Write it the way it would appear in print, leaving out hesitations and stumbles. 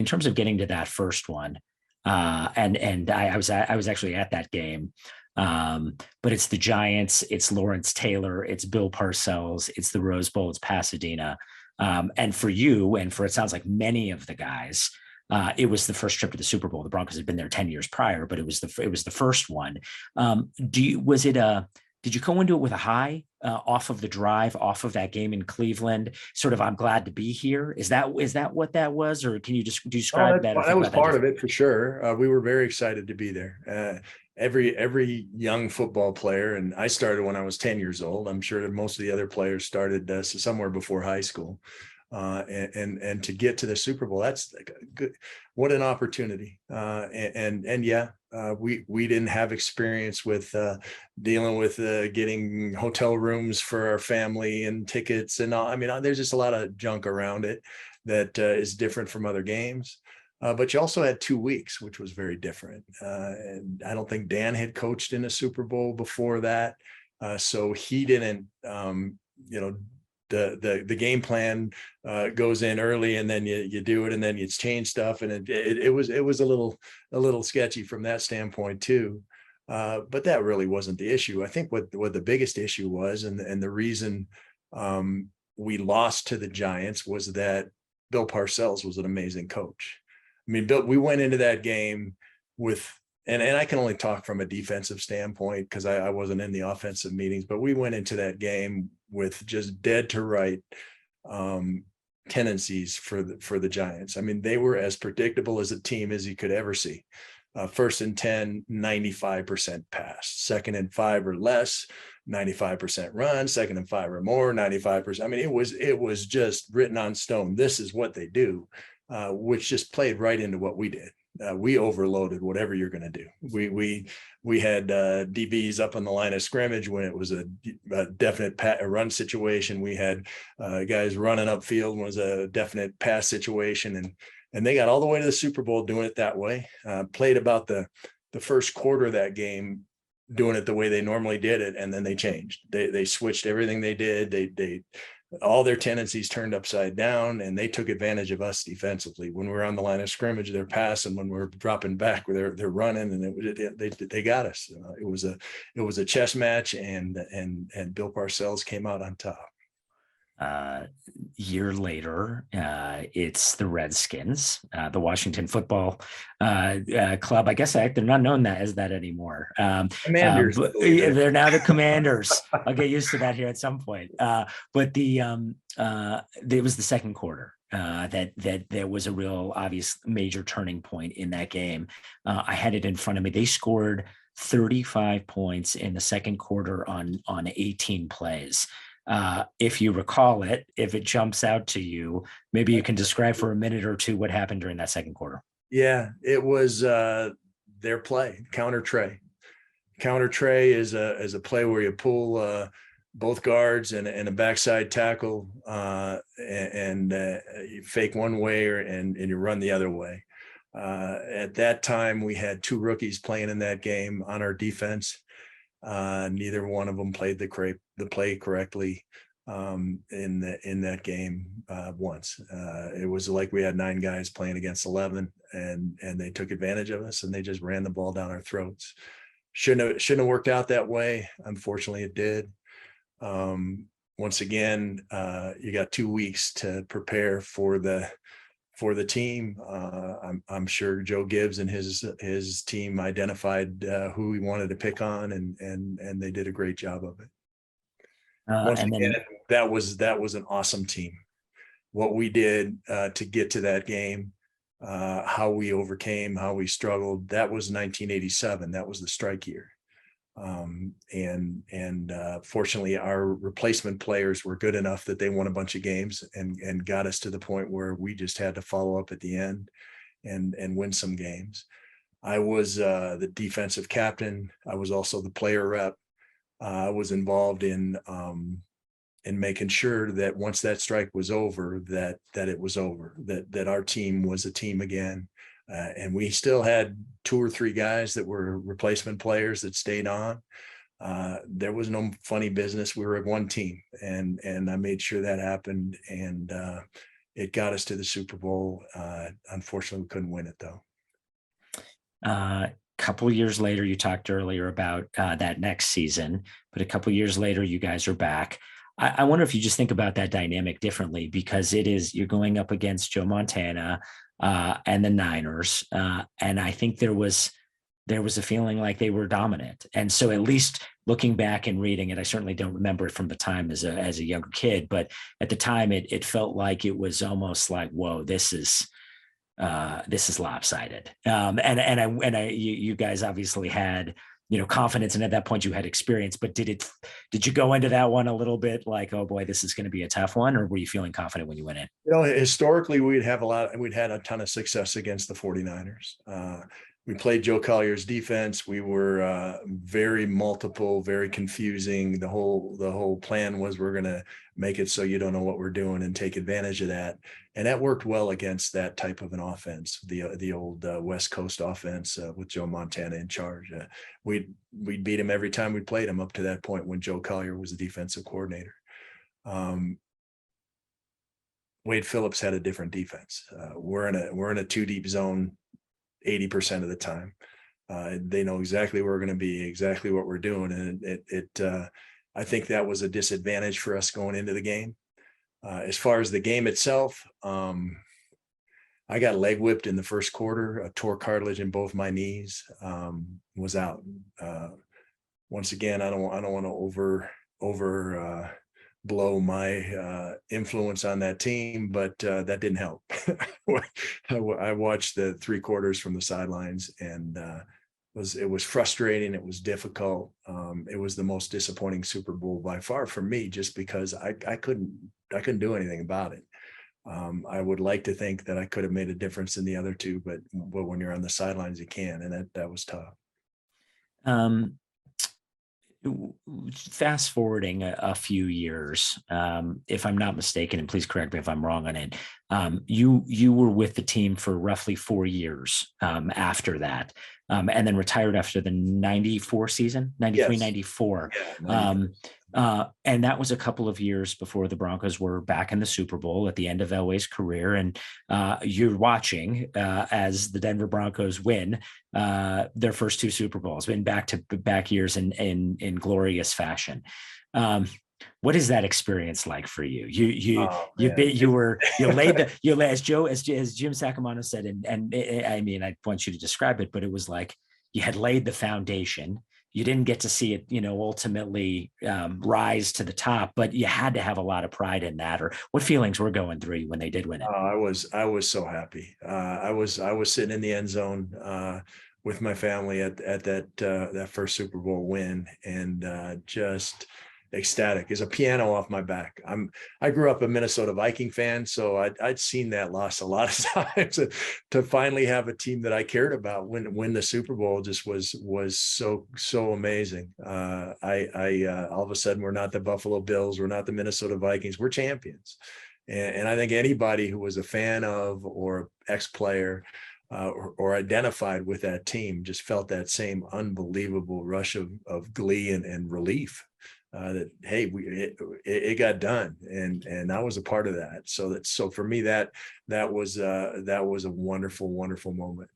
terms of getting to that first one, and I was actually at that game. But it's the Giants, it's Lawrence Taylor, it's Bill Parcells, it's the Rose Bowl, it's Pasadena. And for you, and for it sounds like many of the guys, it was the first trip to the Super Bowl. The Broncos had been there 10 years prior, but it was the first one. Did you go into it with a high off of the drive, off of that game in Cleveland? Sort of, I'm glad to be here. Is that what that was, or can you just describe that? That was part of it for sure. We were very excited to be there. Every young football player, and I started when I was 10 years old. I'm sure that most of the other players started somewhere before high school. And to get to the Super Bowl, that's like good. What an opportunity. We didn't have experience with dealing with getting hotel rooms for our family and tickets and all. I mean, there's just a lot of junk around it that is different from other games. But you also had 2 weeks, which was very different. And I don't think Dan had coached in a Super Bowl before that. So he didn't, the game plan goes in early, and then you do it, and then you change stuff. And it was a little sketchy from that standpoint too. But that really wasn't the issue. I think what the biggest issue was, and the reason we lost to the Giants, was that Bill Parcells was an amazing coach. I mean, we went into that game with, and I can only talk from a defensive standpoint because I wasn't in the offensive meetings, but we went into that game with just dead to right tendencies for the Giants. I mean, they were as predictable as a team as you could ever see. First and 10, 95% pass. Second and 5 or less, 95% run. Second and 5 or more, 95%. I mean, it was just written on stone. This is what they do. Which just played right into what we did. We overloaded whatever you're going to do. We had DBs up on the line of scrimmage when it was a definite run situation. We had guys running upfield when it was a definite pass situation, and they got all the way to the Super Bowl doing it that way. Played about the first quarter of that game doing it the way they normally did it, and then they changed. They switched everything they did. They all their tendencies turned upside down, and they took advantage of us defensively. When we're on the line of scrimmage, they're passing. When we're dropping back, they're running, and they got us. It was a chess match, and Bill Parcells came out on top. Year later, it's the Redskins, the Washington Football Club. I guess they're not known as that anymore. Commanders. They're now the Commanders. I'll get used to that here at some point. But it was the second quarter that there was a real obvious major turning point in that game. I had it in front of me. They scored 35 points in the second quarter on 18 plays. If you recall it, if it jumps out to you, maybe you can describe for a minute or two what happened during that second quarter. Yeah, it was their play, counter tray. Counter tray is a play where you pull both guards and a backside tackle and you fake one way and you run the other way. At that time, we had 2 rookies playing in that game on our defense. Neither one of them played the play correctly in that game once. It was like we had 9 guys playing against 11, and they took advantage of us, and they just ran the ball down our throats. Shouldn't have worked out that way. Unfortunately, it did. Once again, you got 2 weeks to prepare for the team. I'm sure Joe Gibbs and his team identified who he wanted to pick on, and they did a great job of it. Once again, that was an awesome team. What we did to get to that game, how we overcame, how we struggled. That was 1987. That was the strike year. Fortunately, our replacement players were good enough that they won a bunch of games and got us to the point where we just had to follow up at the end and win some games. I was the defensive captain. I was also the player rep. I was involved in making sure that once that strike was over, that it was over, that our team was a team again. And we still had 2 or 3 guys that were replacement players that stayed on. There was no funny business. We were one team, and I made sure that happened. And it got us to the Super Bowl. Unfortunately, we couldn't win it though. Couple years later, you talked earlier about that next season, but a couple years later, you guys are back. I wonder if you just think about that dynamic differently, because you're going up against Joe Montana and the Niners, and I think there was a feeling like they were dominant. And so, at least looking back and reading it, I certainly don't remember it from the time as a younger kid, but at the time, it felt like it was almost like, whoa, this is lopsided. You guys obviously had, confidence, and at that point you had experience, but did you go into that one a little bit like, oh boy, this is going to be a tough one, or were you feeling confident when you went in? Historically, we'd had a ton of success against the 49ers. We played Joe Collier's defense. We were very multiple, very confusing. The whole plan was we're going to make it so you don't know what we're doing and take advantage of that. And that worked well against that type of an offense, the old West Coast offense with Joe Montana in charge. We'd beat him every time we played him up to that point when Joe Collier was the defensive coordinator. Wade Phillips had a different defense. We're in a two deep zone 80% of the time. They know exactly where we're going to be, exactly what we're doing. And I think that was a disadvantage for us going into the game. As far as the game itself, I got leg whipped in the first quarter, a tore cartilage in both my knees, was out. Once again, I don't want to over blow my influence on that team, but that didn't help. I watched the 3 quarters from the sidelines, and it was frustrating. It was difficult. It was the most disappointing Super Bowl by far for me, just because I couldn't do anything about it. I would like to think that I could have made a difference in the other two, but when you're on the sidelines, you can, and that was tough. Fast forwarding a few years, if I'm not mistaken, and please correct me if I'm wrong on it, you were with the team for roughly 4 years after that, and then retired after the 94 season, 93, yes. 94. Yeah, and that was a couple of years before the Broncos were back in the Super Bowl at the end of Elway's career. And you're watching as the Denver Broncos win their first 2 Super Bowls, in back-to-back years in glorious fashion. What is that experience like for you? You laid as Jim Sacamano said, and I mean, I want you to describe it, but it was like you had laid the foundation. You didn't get to see it, ultimately rise to the top, but you had to have a lot of pride in that. Or what feelings were going through you when they did win it? I was so happy. I was sitting in the end zone with my family at that first Super Bowl win, and just ecstatic. There's a piano off my back. I grew up a Minnesota Viking fan, so I'd seen that loss a lot of times. To finally have a team that I cared about win the Super Bowl just was so amazing. I all of a sudden, we're not the Buffalo Bills, we're not the Minnesota Vikings, we're champions. And I think anybody who was a fan of or ex-player or identified with that team just felt that same unbelievable rush of glee and relief. That hey, it got done, and I was a part of that. So for me, that was a wonderful moment.